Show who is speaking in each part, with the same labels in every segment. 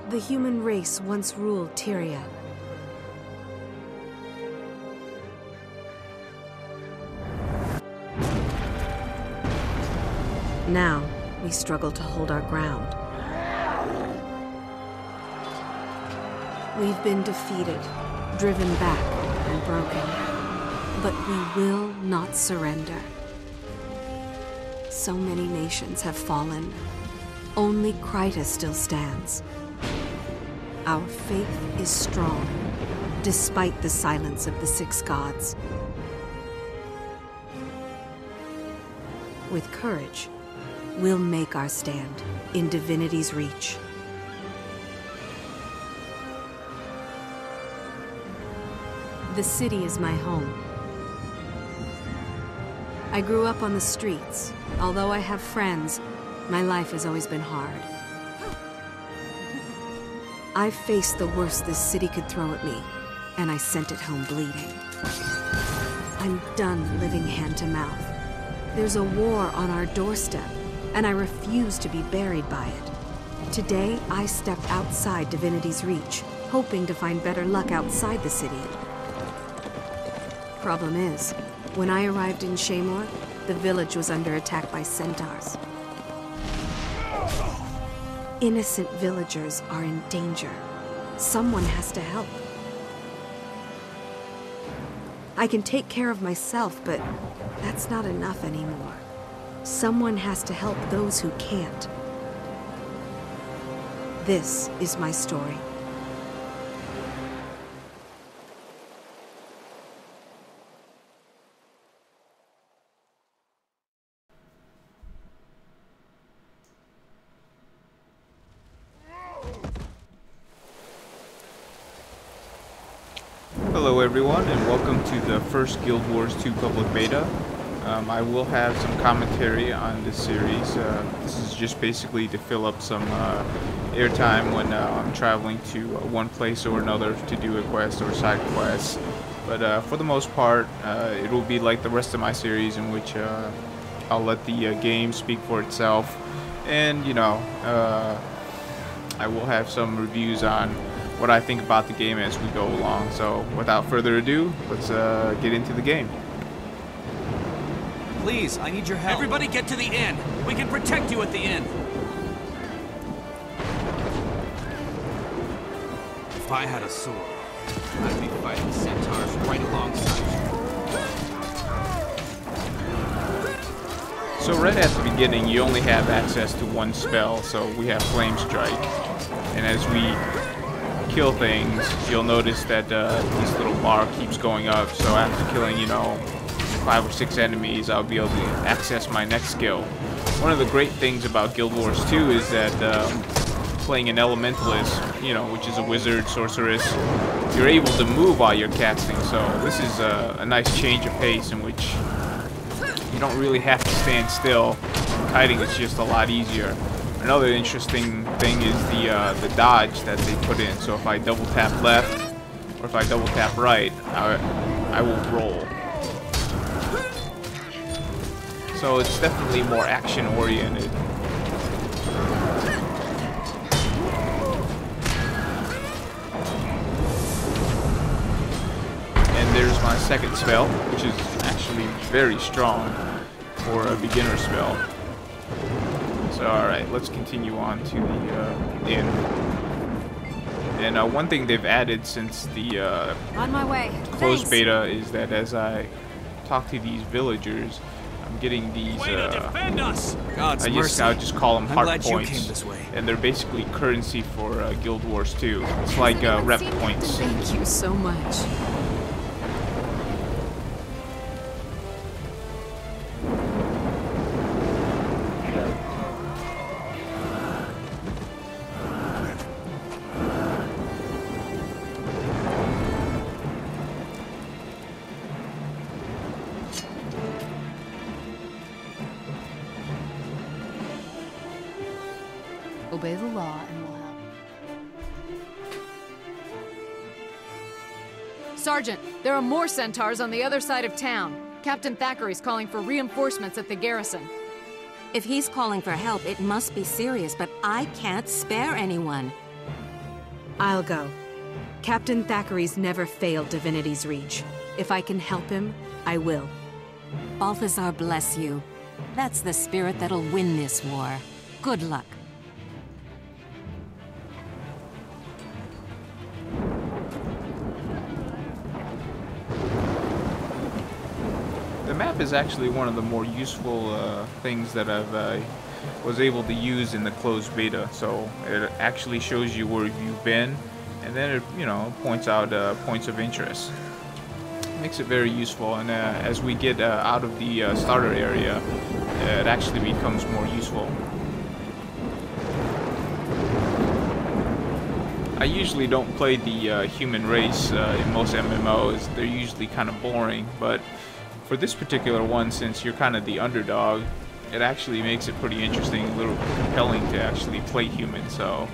Speaker 1: The human race once ruled Tyria. Now, we struggle to hold our ground. We've been defeated, driven back, and broken. But we will not surrender. So many nations have fallen. Only Kryta still stands. Our faith is strong, despite the silence of the six gods. With courage, we'll make our stand in divinity's reach. The city is my home. I grew up on the streets. Although I have friends, my life has always been hard. I faced the worst this city could throw at me, and I sent it home bleeding. I'm done living hand to mouth. There's a war on our doorstep, and I refuse to be buried by it. Today, I stepped outside divinity's reach, hoping to find better luck outside the city. Problem is, when I arrived in Shamor, the village was under attack by Centaurs. Innocent villagers are in danger. Someone has to help. I can take care of myself, but that's not enough anymore. Someone has to help those who can't. This is my story.
Speaker 2: Hello everyone, and welcome to the first Guild Wars 2 public beta. I will have some commentary on this series. This is just basically to fill up some airtime when I'm traveling to one place or another to do a quest or side quests. But for the most part, it will be like the rest of my series, in which I'll let the game speak for itself. And, you know, I will have some reviews on what I think about the game as we go along. So without further ado, let's get into the game.
Speaker 3: Please, I need your help.
Speaker 4: Everybody get to the inn. We can protect you at the inn. If I had a sword, I'd be fighting centaurs right alongside you.
Speaker 2: So right at the beginning, you only have access to one spell, so we have Flame Strike. And as we kill things, you'll notice that this little bar keeps going up. So after killing, you know, 5 or 6 enemies, I'll be able to access my next skill. One of the great things about Guild Wars 2 is that playing an Elementalist, you know, which is a wizard, sorceress, you're able to move while you're casting. So this is a nice change of pace in which you don't really have to stand still. Kiting is just a lot easier. Another interesting thing is the dodge that they put in. So if I double tap left or if I double tap right, I will roll. So it's definitely more action oriented. And there's my second spell, which is actually very strong for a beginner spell. So alright, let's continue on to the inn. And one thing they've added since the
Speaker 1: On my way.
Speaker 2: closed
Speaker 1: Thanks.
Speaker 2: beta is that as I talk to these villagers, I'm getting these
Speaker 4: Defend us! God's
Speaker 2: I
Speaker 4: mercy.
Speaker 2: just call them
Speaker 4: I'm
Speaker 2: heart
Speaker 4: glad
Speaker 2: points,
Speaker 4: you came this way.
Speaker 2: and they're basically currency for Guild Wars 2. It's like rep points.
Speaker 1: Thank you so much.
Speaker 5: Obey the law and we'll help. Sergeant, there are more centaurs on the other side of town. Captain Thackeray's calling for reinforcements at the garrison.
Speaker 6: If he's calling for help, it must be serious, but I can't spare anyone.
Speaker 1: I'll go. Captain Thackeray's never failed Divinity's Reach. If I can help him, I will.
Speaker 3: Balthazar bless you. That's the spirit that'll win this war. Good luck.
Speaker 2: The map is actually one of the more useful things that I've was able to use in the closed beta. So it actually shows you where you've been, and then it, you know, points out points of interest. Makes it very useful, and as we get out of the starter area, it actually becomes more useful. I usually don't play the human race in most MMOs. They're usually kind of boring, but for this particular one, since you're kind of the underdog, it actually makes it pretty interesting, a little compelling to actually play human, so...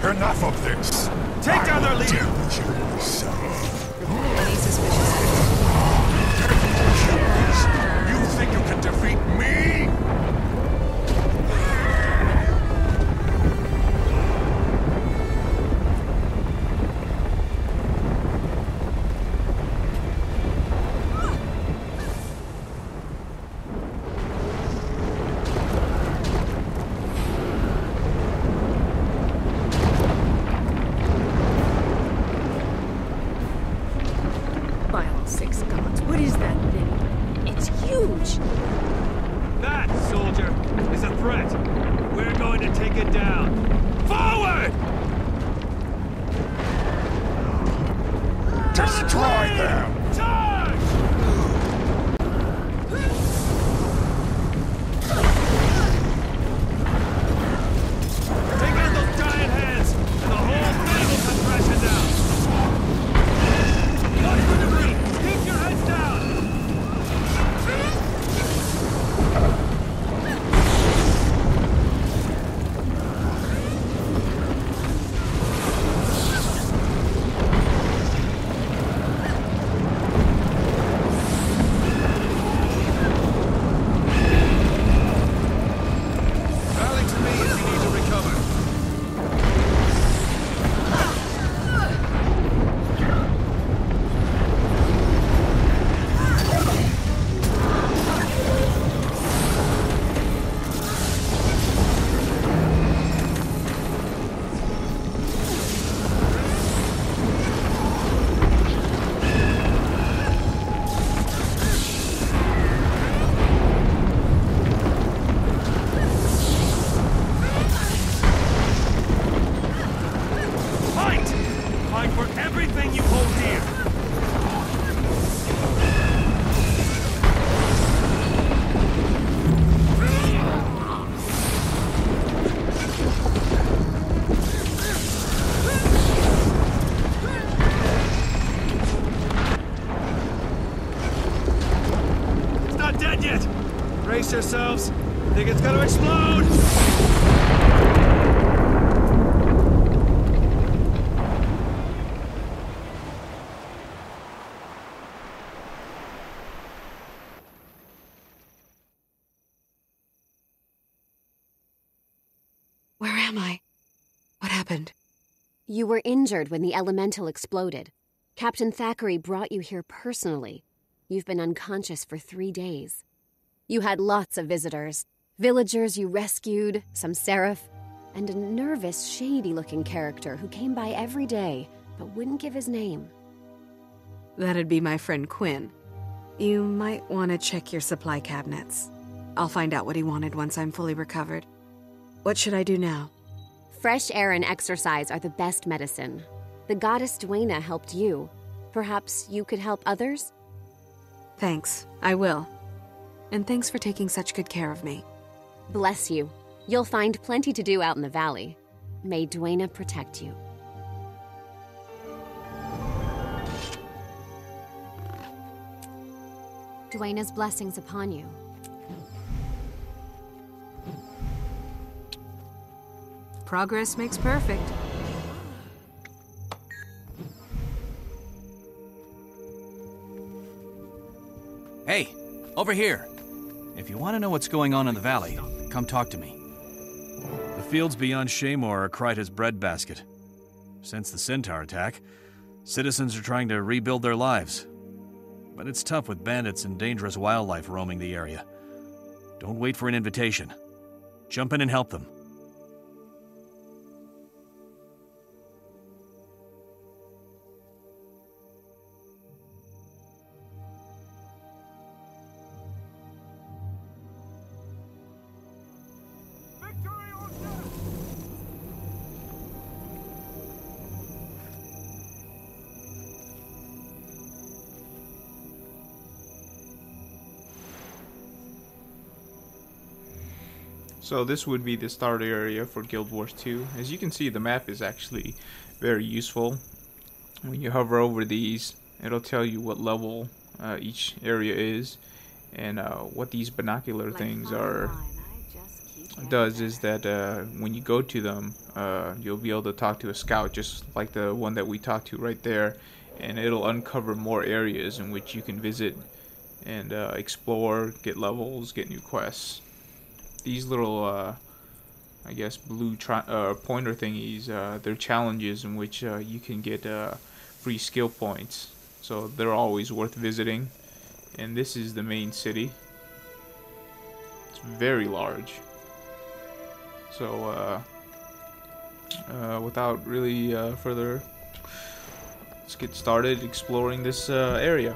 Speaker 6: Enough of this!
Speaker 4: Take down their leader!
Speaker 6: Deal with you myself.
Speaker 1: Any suspicious?
Speaker 6: You think you can defeat me?
Speaker 1: By all six gods, what is that thing? It's huge!
Speaker 4: That, soldier, is a threat. We're going to take it down. Forward!
Speaker 6: Destroy them!
Speaker 4: Charge! Take out those giant heads, and the whole thing will come crashing down. Watch for debris! Keep your heads down! Rally to me if you need to recover. Fight! Fight for everything you hold dear! It's not dead yet! Brace yourselves! Think it's gonna explode!
Speaker 1: am I? What happened?
Speaker 7: You were injured when the elemental exploded. Captain Thackeray brought you here personally. You've been unconscious for 3 days. You had lots of visitors. Villagers you rescued, some seraph, and a nervous, shady-looking character who came by every day, but wouldn't give his name.
Speaker 1: That'd be my friend Quinn. You might want to check your supply cabinets. I'll find out what he wanted once I'm fully recovered. What should I do now?
Speaker 7: Fresh air and exercise are the best medicine. The goddess Duena helped you. Perhaps you could help others?
Speaker 1: Thanks, I will. And thanks for taking such good care of me.
Speaker 7: Bless you. You'll find plenty to do out in the valley. May Duena protect you. Duena's blessings upon you.
Speaker 1: Progress makes perfect.
Speaker 8: Hey, over here. If you want to know what's going on in the valley, come talk to me.
Speaker 9: The fields beyond Shaymore are Kryta's breadbasket. Since the Centaur attack, citizens are trying to rebuild their lives. But it's tough with bandits and dangerous wildlife roaming the area. Don't wait for an invitation. Jump in and help them.
Speaker 2: So this would be the start area for Guild Wars 2. As you can see, the map is actually very useful. When you hover over these, it'll tell you what level each area is, and what these binocular things does is that when you go to them, you'll be able to talk to a scout, just like the one that we talked to right there, and it'll uncover more areas in which you can visit and explore, get levels, get new quests. These little, I guess, blue pointer thingies, they're challenges in which you can get free skill points. So they're always worth visiting. And this is the main city. It's very large. So, without really further, let's get started exploring this area.